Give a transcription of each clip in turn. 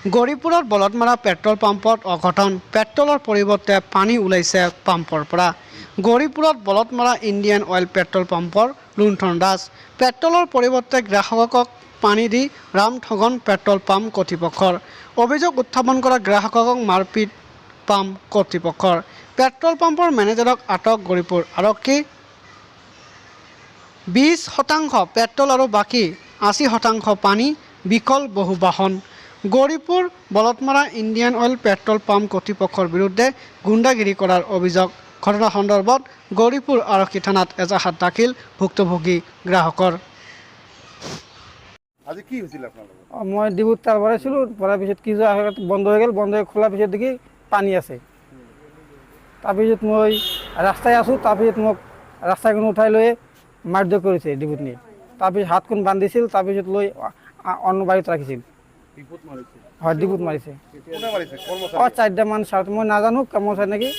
গৌৰীপুৰত বলদমাৰা petrol পাম্পত অঘটন, পেট্ৰলৰ পৰিৱৰ্তে পানী ওলাইছে পাম্পৰ পৰা। গৌৰীপুৰত বলদমাৰা ইণ্ডিয়ান অইল পেট্ৰল পাম্পৰ লুণ্ঠন ৰাজ। পেট্ৰলৰ পৰিৱৰ্তে গ্ৰাহকক পানী দি ৰামঠগন পেট্ৰল পাম্প কৰ্তৃপক্ষৰ। অভিযোগ উত্থাপন কৰা গ্ৰাহকক মাৰপিট পাম্প কৰ্তৃপক্ষৰ। পেট্ৰল পাম্পৰ মেনেজাৰক আটক গৌৰীপুৰ আৰক্ষী। 20% পেট্ৰল আৰু বাকী 80% পানী, বিকল বহু বাহন। Gauripur Baladmara Indian oil petrol pump কৰ্তৃপক্ষৰ বিৰুদ্ধে গুণ্ডাগিৰি কৰাৰ অভিযোগ। ঘটনা সন্দৰ্ভত গৌৰীপুৰ আৰক্ষী থানাত এজাহাৰ দাখিল ভুক্তভোগী গ্ৰাহকৰ। আজি কি হৈছিল আপোনালোকৰ? মই ডিবুত তেল ভৰাইছিলোঁ, ভৰাৰ পিছত কি বন্ধ হৈ গ'ল, বন্ধ হৈ খোলাৰ পিছত দেখি পানী আছে। তাৰপিছত মই ৰাস্তায় আছোঁ, তাৰপিছত মোক ৰাস্তাখন উঠাই লৈ মাৰধৰ কৰিছে ডিবুত নি। তাৰপিছত হাতখন বান্ধিছিল, তাৰপিছত লৈ অন্য বাৰীত ৰাখিছিল। হয়, ডিবুত মাৰিছে। 4টামান চাৰ্ট মই নাজানো কৰ্মচাৰী নেকি,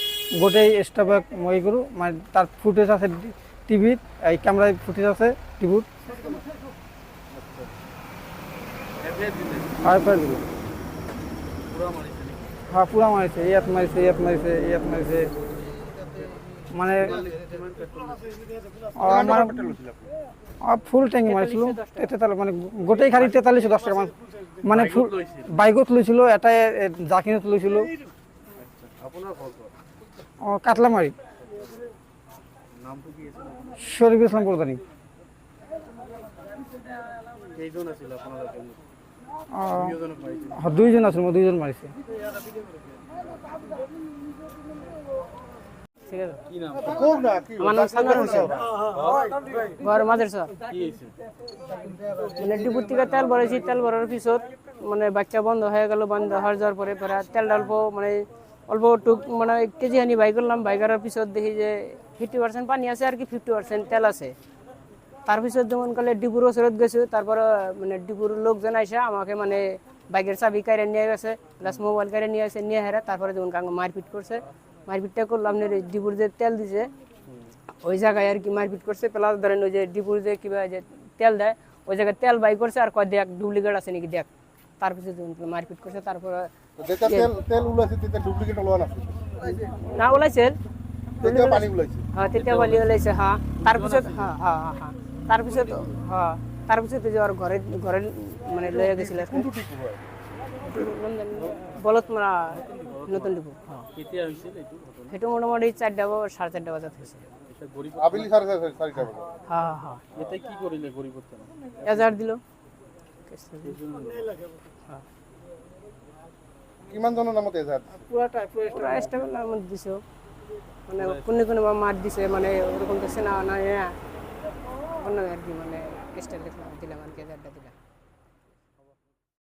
গোটেই ষ্টাফক মই কৰোঁ। তাৰ ফুটেজ আছে টিভিত, এই কেমেৰাৰ ফুটেজ আছে টিভিত। হয়, পুৰা মাৰিছে, ইয়াত মাৰিছে, ইয়াত মাৰিছে, ইয়াত মাৰিছে। মানে ফুল টেংকি মাৰিছিলোঁ, মানে গোটেই খালি 4310 টকামান। মানে ফুল বাইকত লৈছিলোঁ, এটাই জাকিনত লৈছিলোঁ। কাটলামাৰী। শরীফ ইসলাম প্রধানী। দুইজন আছিল, মই দুইজন মাৰিছে। আমার নাম সালমান হোসেন, ঘর মাদ্রাসা। মানে ডিপুর থেকে তেল ভরেছি, তেল ভরার পিছত মানে বাচ্চা বন্ধ হয়ে গেল। বন্ধ হয়ে যাওয়ার পরে তেল অল্প মানে অল্প টুক মানে কেজি হানি বাই করলাম। বাই করার পিছত দেখি যে 50% পানি আছে আর কি 50% তেল আছে। তারপিছত যেমন কালে ডিপুর ওসরত গেছো, তারপরে মানে ডিপুর লোকজন আইসা আমাকে মানে বাইকের চাবি কাইরে নিয়ে গেছে, প্লাস মোবাইল কাইরে নিয়ে আসে, নিয়ে হেরা তারপরে যেমন মারপিট করছে। মারপিটটা করলো আপনার ডিপুর যে তেল দিছে ওই জায়গায় আর কি মারপিট করছে। প্লাস ধরেন ওই যে ডিপুর যে কিবা যে তেল দেয় ওই জায়গায় তেল বাই করছে আর কয় দেখ ডুপ্লিকেট আছে নাকি দেখ। তারপিছত মারপিট করছে। তারপরে না ওলাইছে, হ্যাঁ তেতিয়া পানি ওলাইছে। হ্যাঁ তারপিছত তারপিছত যে আর ঘরে ঘরে মানে লয়ে গেছিল বলদমারা নতুন ডিপু। সেইটো মোটামুটি 4টা বা 4:30 বজাত হয়েছে। এজাহার দিল। কিমান জনের নামত এজাহার? পুরা স্টাফের নামত দিছে। মানে কোনে কোনে বা মার দিছে, মানে ওরকম তো চেনা নাই আর কি, মানে স্টাফ দিলাম আর কি, এজাহারটা দিলাম।